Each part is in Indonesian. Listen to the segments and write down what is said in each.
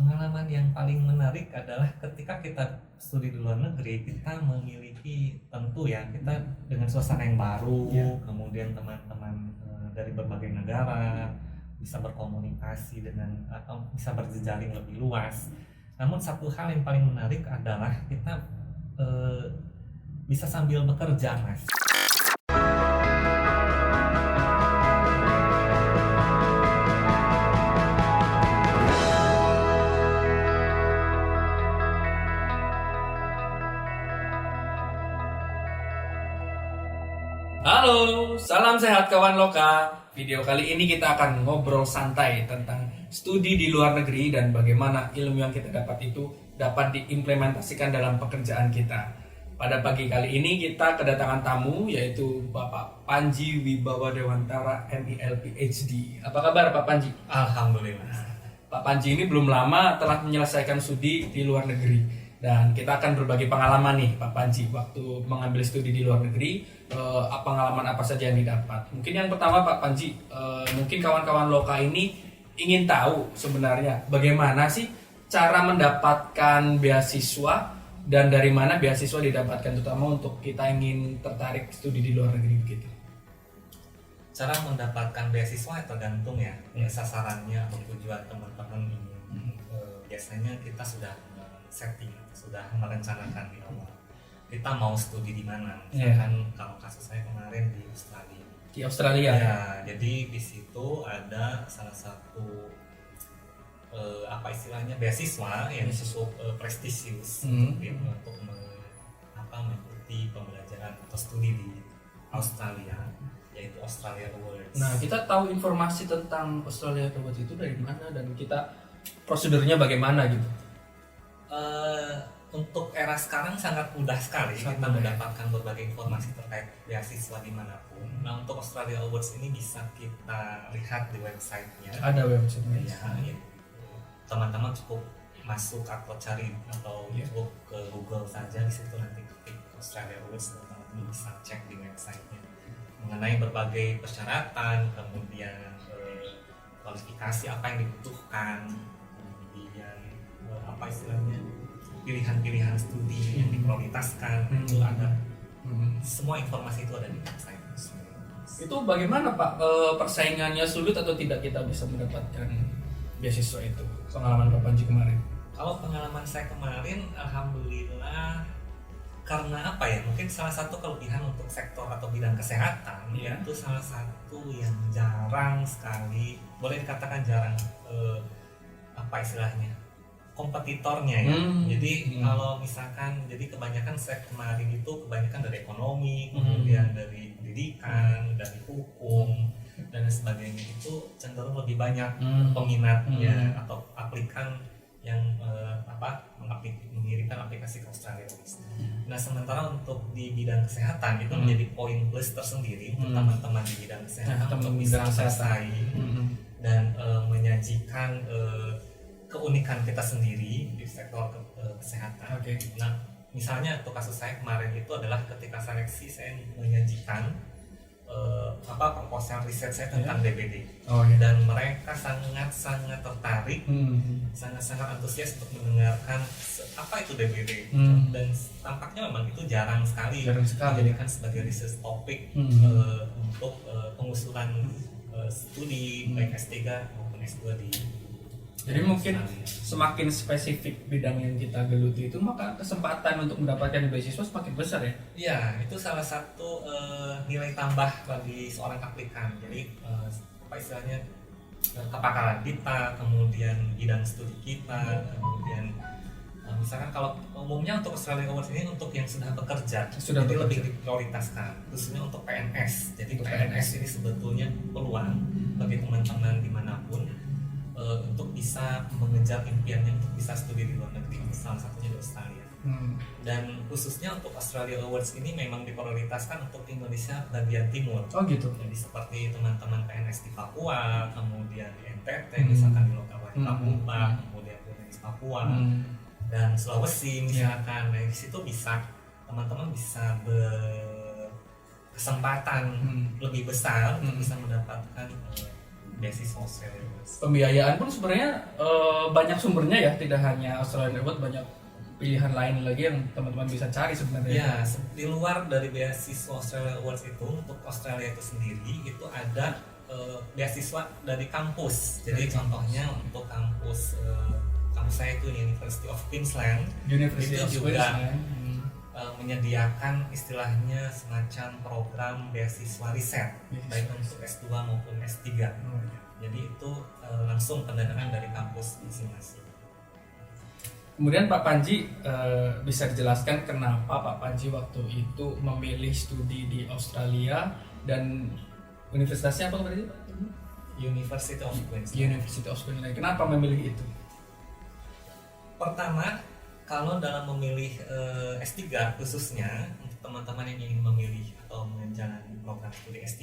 Pengalaman yang paling menarik adalah ketika kita studi di luar negeri, kita memiliki tentu ya, kita dengan suasana yang baru, kemudian teman-teman dari berbagai negara bisa berkomunikasi dengan atau bisa berjejaring lebih luas. Namun satu hal yang paling menarik adalah kita bisa sambil bekerja, Mas. Halo, salam sehat kawan loka. Video kali ini kita akan ngobrol santai tentang studi di luar negeri dan bagaimana ilmu yang kita dapat itu dapat diimplementasikan dalam pekerjaan kita. Pada pagi kali ini kita kedatangan tamu yaitu Bapak Panji Wibawa Dewantara MIL PhD. Apa kabar Pak Panji? Alhamdulillah. Pak Panji ini belum lama telah menyelesaikan studi di luar negeri. Dan kita akan berbagi pengalaman nih Pak Panji waktu mengambil studi di luar negeri, pengalaman apa saja yang didapat. Mungkin yang pertama Pak Panji, mungkin kawan-kawan loka ini ingin tahu sebenarnya bagaimana sih cara mendapatkan beasiswa dan dari mana beasiswa didapatkan, terutama untuk kita ingin tertarik studi di luar negeri begitu. Cara mendapatkan beasiswa tergantung ya, sasarannya atau tujuan teman-teman ini. Biasanya kita sudah setting, sudah merencanakan di awal kita mau studi di mana. Misalkan kalau kasus saya kemarin di Australia. Di Australia ya, jadi di situ ada salah satu apa istilahnya beasiswa yang cukup prestisius untuk mengikuti pembelajaran atau studi di Australia, yaitu Australia Awards. Nah, kita tahu informasi tentang Australia Awards itu dari mana dan kita prosedurnya bagaimana gitu. Untuk era sekarang sangat mudah sekali kita mendapatkan berbagai informasi terkait beasiswa dimanapun. Nah, untuk Australia Awards ini bisa kita lihat di websitenya. Ada websitenya. Ya, teman-teman cukup masuk atau cari atau cukup ke Google saja, di situ nanti ketik Australia Awards, teman-teman bisa cek di websitenya mengenai berbagai persyaratan, kemudian kualifikasi apa yang dibutuhkan, kemudian apa istilahnya pilihan-pilihan studi yang diprioritaskan. Itu ada semua informasi itu ada di website. Itu bagaimana Pak, persaingannya sulit atau tidak kita bisa mendapatkan beasiswa itu, pengalaman Pak Panji kemarin? Kalau pengalaman saya kemarin, alhamdulillah, karena apa ya, mungkin salah satu kelebihan untuk sektor atau bidang kesehatan itu salah satu yang jarang sekali, boleh dikatakan jarang apa istilahnya, kompetitornya ya. Jadi kalau misalkan, jadi kebanyakan saya kemarin itu kebanyakan dari ekonomi, kemudian dari pendidikan, dari hukum dan sebagainya, itu cenderung lebih banyak peminatnya atau aplikan yang mengirimkan aplikasi ke Australia. Nah, sementara untuk di bidang kesehatan itu menjadi poin plus tersendiri untuk teman-teman di bidang kesehatan untuk bisa bersaing dan menyajikan keunikan kita sendiri di sektor kesehatan. Nah, misalnya untuk kasus saya kemarin itu adalah ketika seleksi saya menyajikan proposal riset saya tentang DBD. Dan mereka sangat-sangat tertarik, sangat-sangat antusias untuk mendengarkan apa itu DBD. Dan tampaknya memang itu jarang sekali dijadikan sebagai research topik untuk pengusulan studi baik S3 maupun S2 di. Jadi mungkin semakin spesifik bidang yang kita geluti itu, maka kesempatan untuk mendapatkan beasiswa semakin besar ya? Iya, itu salah satu nilai tambah bagi seorang aplikan. Jadi apa istilahnya, kepakaran kita, kemudian bidang studi kita, kemudian misalkan kalau umumnya untuk Australia Awards ini untuk yang sudah bekerja, jadi lebih diprioritaskan, khususnya untuk PNS. Jadi PNS ini sebetulnya peluang bagi teman-teman dimanapun untuk bisa mengejar impiannya untuk bisa studi di luar negeri, salah satunya di Australia. Dan khususnya untuk Australia Awards ini memang diprioritaskan untuk Indonesia bagian timur. Gitu. Jadi seperti teman-teman PNS di Papua, kemudian di NTT, misalkan di lokal Papua, kemudian di Papua dan Sulawesi misalkan. Nah, di situ bisa teman-teman bisa berkesempatan lebih besar untuk bisa mendapatkan beasiswa Australia Awards. Pembiayaan pun sebenarnya banyak sumbernya ya, tidak hanya Australian Award, banyak pilihan lain lagi yang teman-teman bisa cari sebenarnya. Ya, di luar dari beasiswa Australia Awards itu, untuk Australia itu sendiri itu ada beasiswa dari kampus. Jadi contohnya untuk kampus saya itu University of Queensland, University itu of juga Queensland menyediakan istilahnya semacam program beasiswa riset, baik untuk S2 maupun S3. Jadi itu langsung pendanaan dari kampus masing-masing. Kemudian Pak Panji, bisa dijelaskan kenapa Pak Panji waktu itu memilih studi di Australia dan universitasnya apa berarti? University of Queensland. University of Queensland. Kenapa memilih itu? Pertama, kalau dalam memilih S3 khususnya untuk teman-teman yang ingin memilih atau menjalani program studi S3,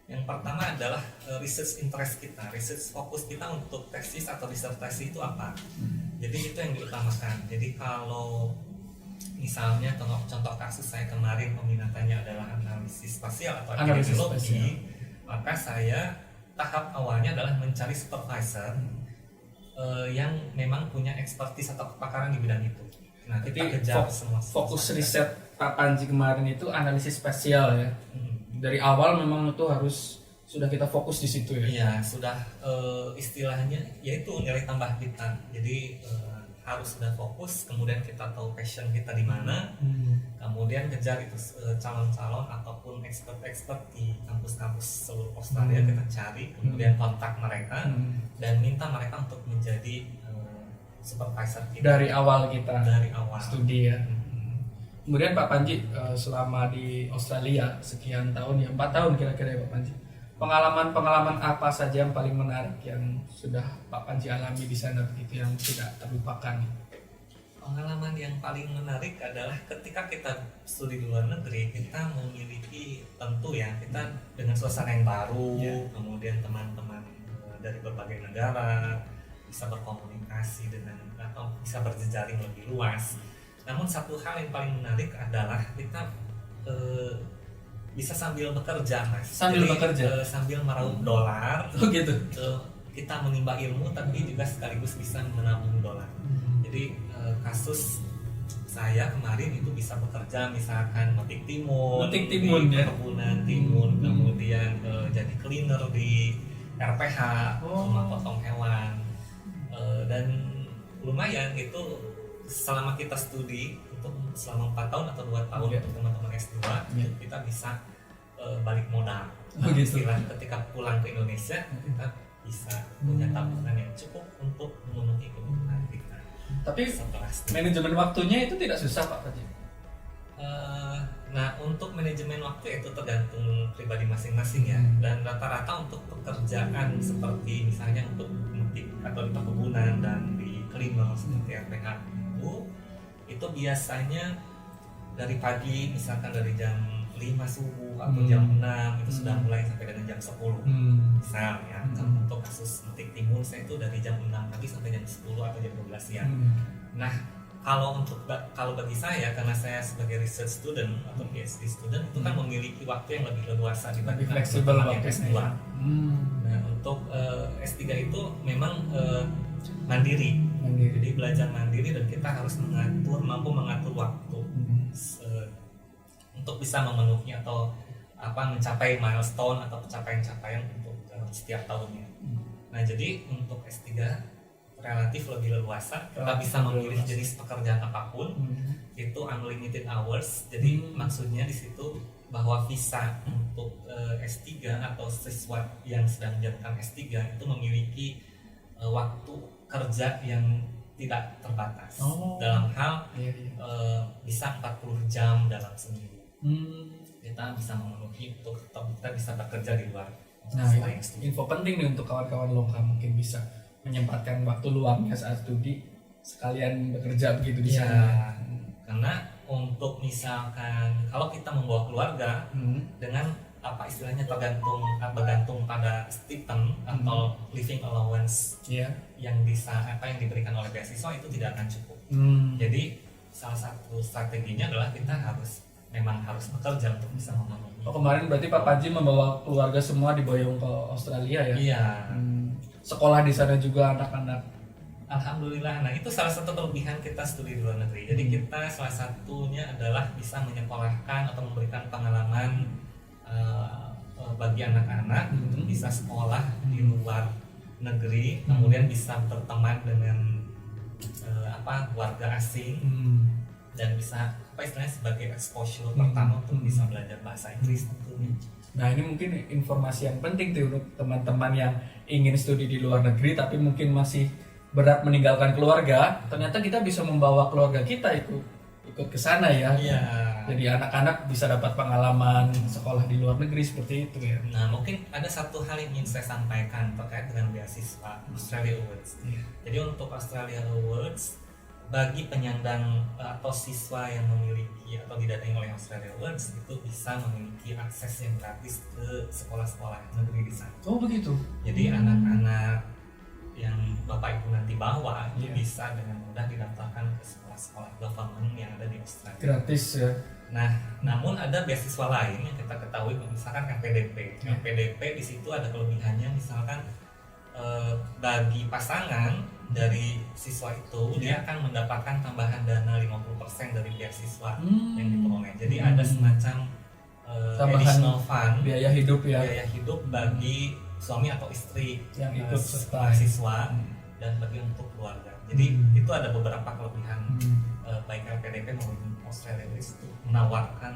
yang pertama adalah research interest kita, research fokus kita untuk tesis atau disertasi itu apa. Jadi itu yang diutamakan. Jadi kalau misalnya contoh kasus saya kemarin peminatannya adalah analisis spasial atau epidemiologi, maka saya tahap awalnya adalah mencari supervisor yang memang punya expertise atau kepakaran di bidang itu. Nah, kita kejar semua. Fokus riset Pak Panji kemarin itu analisis spasial ya. Dari awal memang itu harus sudah kita fokus di situ ya. Iya, sudah istilahnya yaitu nilai tambah kita. Jadi harus sudah fokus, kemudian kita tahu passion kita di mana. Kemudian kejar itu calon-calon ataupun expert-expert di kampus-kampus seluruh Australia kita cari, kemudian kontak mereka dan minta mereka untuk menjadi supervisor kita. Dari awal kita. Dari awal. Studi ya. Kemudian Pak Panji selama di Australia sekian tahun ya, 4 tahun kira-kira ya Pak Panji. Pengalaman-pengalaman apa saja yang paling menarik yang sudah Pak Panji alami di sana begitu yang tidak terlupakan? Pengalaman yang paling menarik adalah ketika kita studi di luar negeri, kita memiliki tentu ya, kita dengan suasana yang baru, kemudian teman-teman dari berbagai negara bisa berkomunikasi dengan atau bisa berjejaring lebih luas. Namun satu hal yang paling menarik adalah kita bisa sambil bekerja, Mas. Sambil bekerja, sambil meraup dolar. Oh gitu. Kita menimba ilmu, tapi juga sekaligus bisa menabung dolar. Jadi kasus saya kemarin itu bisa bekerja, misalkan metik timun di perkebunan timun, kemudian jadi cleaner di RPH, rumah potong hewan, dan lumayan itu. Selama kita studi untuk selama 4 tahun atau 2 tahun untuk teman-teman S2 kita bisa balik modal. Istilah ketika pulang ke Indonesia kita bisa punya tabungan yang cukup untuk memenuhi kebutuhan kita. Tapi manajemen waktunya itu tidak susah Pak Panji? Nah, untuk manajemen waktu itu tergantung pribadi masing-masing ya. Dan rata-rata untuk pekerjaan seperti misalnya untuk memetik atau di perkebunan dan di cleaner seperti RPH itu biasanya dari pagi, misalkan dari jam 5 subuh atau jam 6 itu sudah mulai sampai dengan jam 10 misal ya. Untuk kasus metik timun saya itu dari jam 6 pagi sampai jam 10 atau jam 12 siang. Nah, kalau bagi saya, karena saya sebagai research student atau PhD student itu kan memiliki waktu yang lebih leluasa dibandingkan teman yang S2. Nah, untuk S3 itu memang mandiri. Jadi belajar mandiri dan kita harus mampu mengatur waktu untuk bisa memenuhi atau mencapai milestone atau pencapaian-capaian untuk setiap tahunnya. Nah, jadi untuk S3 relatif lebih leluasa, kita bisa memilih jenis pekerjaan apapun, itu unlimited hours. Jadi maksudnya di situ bahwa visa untuk S3 atau siswa yang sedang menjalankan S3 itu memiliki waktu kerja yang tidak terbatas dalam hal bisa 40 jam dalam seminggu. Kita bisa memenuhi untuk kita bisa bekerja di luar. Nah, info penting nih untuk kawan-kawan lokal, mungkin bisa menyempatkan waktu luangnya saat studi sekalian bekerja begitu di sana. Karena untuk misalkan kalau kita membawa keluarga dengan istilahnya bergantung pada stipend atau living allowance yang diberikan oleh beasiswa itu tidak akan cukup. Jadi salah satu strateginya adalah kita harus memang harus bekerja untuk bisa memenuhi. Oh, kemarin berarti Pak Panji membawa keluarga semua diboyong ke Australia ya? Iya. Sekolah di sana juga anak-anak. Alhamdulillah. Nah, itu salah satu kelebihan kita studi di luar negeri. Jadi kita salah satunya adalah bisa menyekolahkan atau memberikan pengalaman bagi anak-anak untuk bisa sekolah di luar negeri, kemudian bisa berteman dengan warga asing, dan bisa istilahnya sebagai exposure pertama untuk bisa belajar bahasa Inggris tentunya. Nah, ini mungkin informasi yang penting tuh untuk teman-teman yang ingin studi di luar negeri tapi mungkin masih berat meninggalkan keluarga. Ternyata kita bisa membawa keluarga kita ikut ke sana ya. Iya. Jadi anak-anak bisa dapat pengalaman sekolah di luar negeri seperti itu ya. Nah, mungkin ada satu hal yang ingin saya sampaikan terkait dengan beasiswa Australia Awards. Jadi untuk Australia Awards, bagi penyandang atau siswa yang memiliki atau didatangi oleh Australia Awards itu bisa memiliki akses yang gratis ke sekolah-sekolah negeri di sana. Oh begitu. Jadi anak-anak yang Bapak Ibu nanti bawa itu bisa dengan mudah didaftarkan ke sekolah-sekolah government yang ada di Australia. Gratis ya. Nah, namun ada beasiswa lain yang kita ketahui, misalkan FPDP. FPDP di situ ada kelebihannya, misalkan bagi pasangan dari siswa itu dia akan mendapatkan tambahan dana 50% dari beasiswa yang diperoleh. Jadi ada semacam additional fund, biaya hidup ya. Biaya hidup bagi suami atau istri yang ikut serta siswa dan bagi untuk keluarga. Jadi itu ada beberapa kelebihan baik LPDP maupun Australia itu menawarkan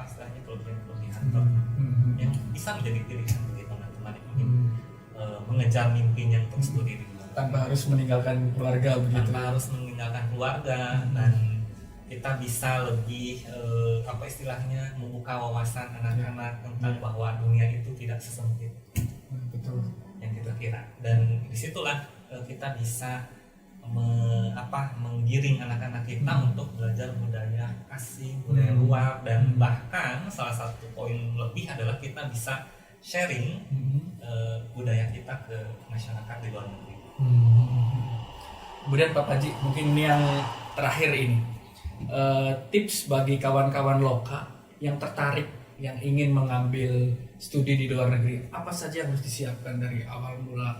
istilahnya kelebihan-kelebihan yang bisa menjadi pilihan bagi teman-teman yang ingin mengejar mimpinya untuk studi di luar tanpa harus meninggalkan keluarga begitu. Tanpa harus meninggalkan keluarga dan kita bisa lebih istilahnya membuka wawasan anak-anak tentang bahwa dunia itu tidak sesempit betul yang kita kira, dan disitulah kita bisa menggiring anak-anak kita untuk belajar budaya asing, budaya luar, dan bahkan salah satu poin lebih adalah kita bisa sharing budaya kita ke masyarakat di luar negeri. Kemudian Pak Panji, mungkin ini yang terakhir ini, tips bagi kawan-kawan lokal yang tertarik, yang ingin mengambil studi di luar negeri, apa saja yang harus disiapkan dari awal mula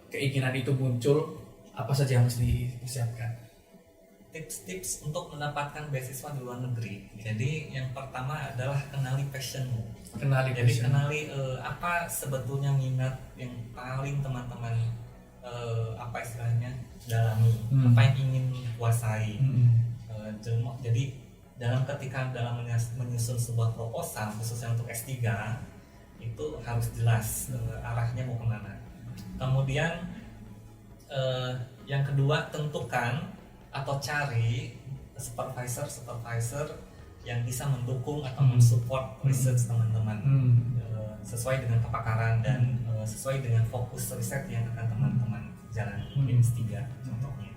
keinginan itu muncul, apa saja yang harus dipersiapkan? Tips-tips untuk mendapatkan beasiswa di luar negeri. Jadi yang pertama adalah kenali passionmu. Jadi kenali apa sebetulnya minat yang paling teman-teman istilahnya dalami, apa yang ingin kuasai. Jadi ketika dalam menyusun sebuah proposal khususnya untuk S3 itu harus jelas arahnya mau kemana. Kemudian yang kedua, tentukan atau cari supervisor yang bisa mendukung atau mensupport research teman-teman sesuai dengan kepakaran dan sesuai dengan fokus riset yang akan teman-teman jalani di S3 contohnya.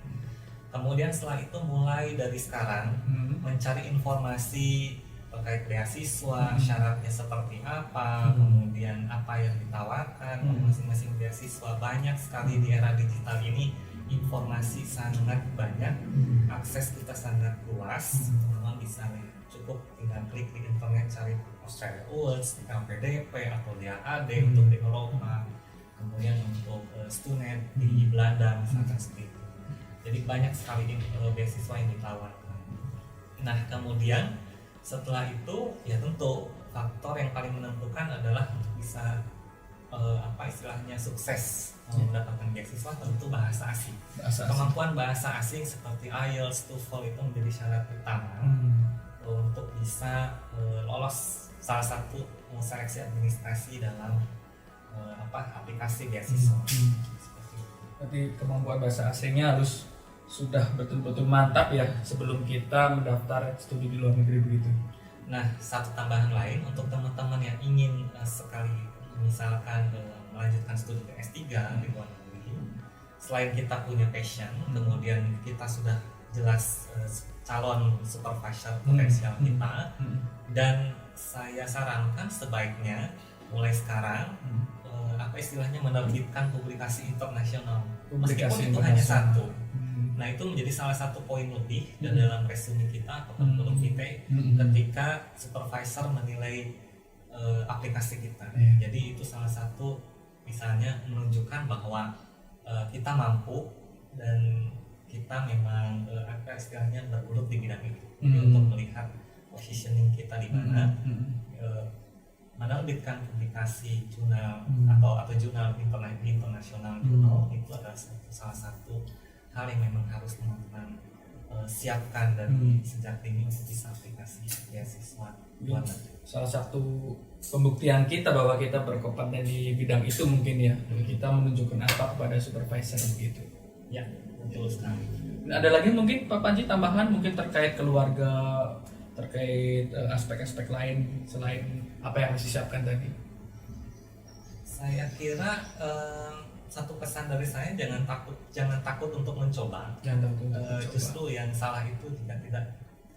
Kemudian setelah itu mulai dari sekarang mencari informasi terkait beasiswa, syaratnya seperti apa, kemudian apa yang ditawarkan masing-masing beasiswa. Banyak sekali di era digital ini, informasi sangat banyak, akses kita sangat luas. Teman-teman bisa cukup tinggal klik di internet, cari Australia Awards, LPDP atau DAAD untuk di Eropa, kemudian untuk student di Belanda misalkan seperti itu. Jadi banyak sekali beasiswa yang ditawarkan. Nah, kemudian setelah itu ya tentu faktor yang paling menentukan adalah untuk bisa istilahnya sukses mendapatkan beasiswa, tentu bahasa asing. Kemampuan bahasa asing seperti IELTS, TOEFL itu menjadi syarat utama untuk bisa lolos salah satu seleksi administrasi dalam aplikasi beasiswa. Berarti kemampuan bahasa asingnya harus sudah betul-betul mantap ya sebelum kita mendaftar studi di luar negeri begitu. Nah, satu tambahan lain untuk teman-teman yang ingin sekali misalkan melanjutkan studi ke S3 di luar negeri, selain kita punya passion, kemudian kita sudah jelas calon supervisor potensial kita, dan saya sarankan sebaiknya mulai sekarang istilahnya menerbitkan publikasi internasional, meskipun itu hanya satu. Nah itu menjadi salah satu poin lebih dan dalam resume kita atau kurikulum kita ketika supervisor menilai aplikasi kita. Jadi itu salah satu misalnya menunjukkan bahwa kita mampu dan kita memang apa istilahnya bergelut di bidang itu. Jadi untuk melihat positioning kita di mana, menerbitkan publikasi jurnal atau jurnal internasional jurnal itu adalah salah satu hal yang memang harus teman-teman siapkan dari sejak dini untuk bisa aplikasi beasiswa luar negeri. Salah satu pembuktian kita bahwa kita berkompeten di bidang itu mungkin ya, kita menunjukkan apa kepada supervisor begitu. Ya, betul sekali. Ada lagi mungkin Pak Panji tambahan mungkin terkait keluarga, terkait aspek-aspek lain selain apa yang harus disiapkan tadi? Saya kira satu pesan dari saya, jangan takut untuk mencoba. Jangan takut untuk mencoba. Justru yang salah itu jika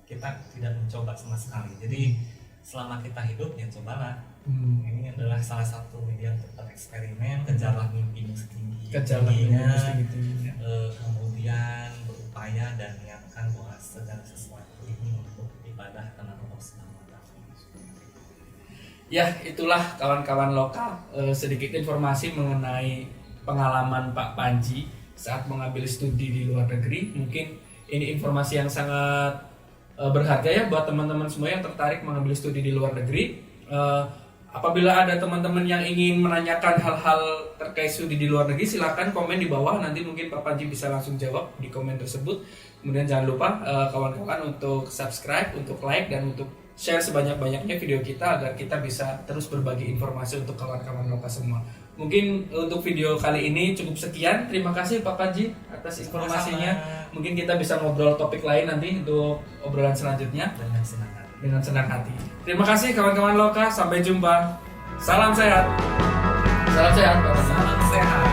kita tidak mencoba sama sekali. Jadi selama kita hidup ya cobalah. Ini adalah salah satu media untuk bereksperimen. Kejarlah mimpimu setinggi-tingginya, kemudian berupaya dan niatkan bahwa segala sesuatu ini untuk ibadah karena Allah SWT. Ya, itulah kawan-kawan lokal sedikit informasi mengenai pengalaman Pak Panji saat mengambil studi di luar negeri. Mungkin ini informasi yang sangat berharga ya buat teman-teman semua yang tertarik mengambil studi di luar negeri. Apabila ada teman-teman yang ingin menanyakan hal-hal terkait studi di luar negeri, silakan komen di bawah. Nanti mungkin Pak Panji bisa langsung jawab di komen tersebut. Kemudian jangan lupa kawan-kawan untuk subscribe, untuk like, dan untuk share sebanyak-banyaknya video kita agar kita bisa terus berbagi informasi untuk kawan-kawan lokal semua. Mungkin untuk video kali ini cukup sekian. Terima kasih Pak Panji atas informasinya. Mungkin kita bisa ngobrol topik lain nanti untuk obrolan selanjutnya dengan senang hati. Terima kasih kawan-kawan lokal. Sampai jumpa. Salam sehat. Salam sehat Pak Panji. Salam sehat.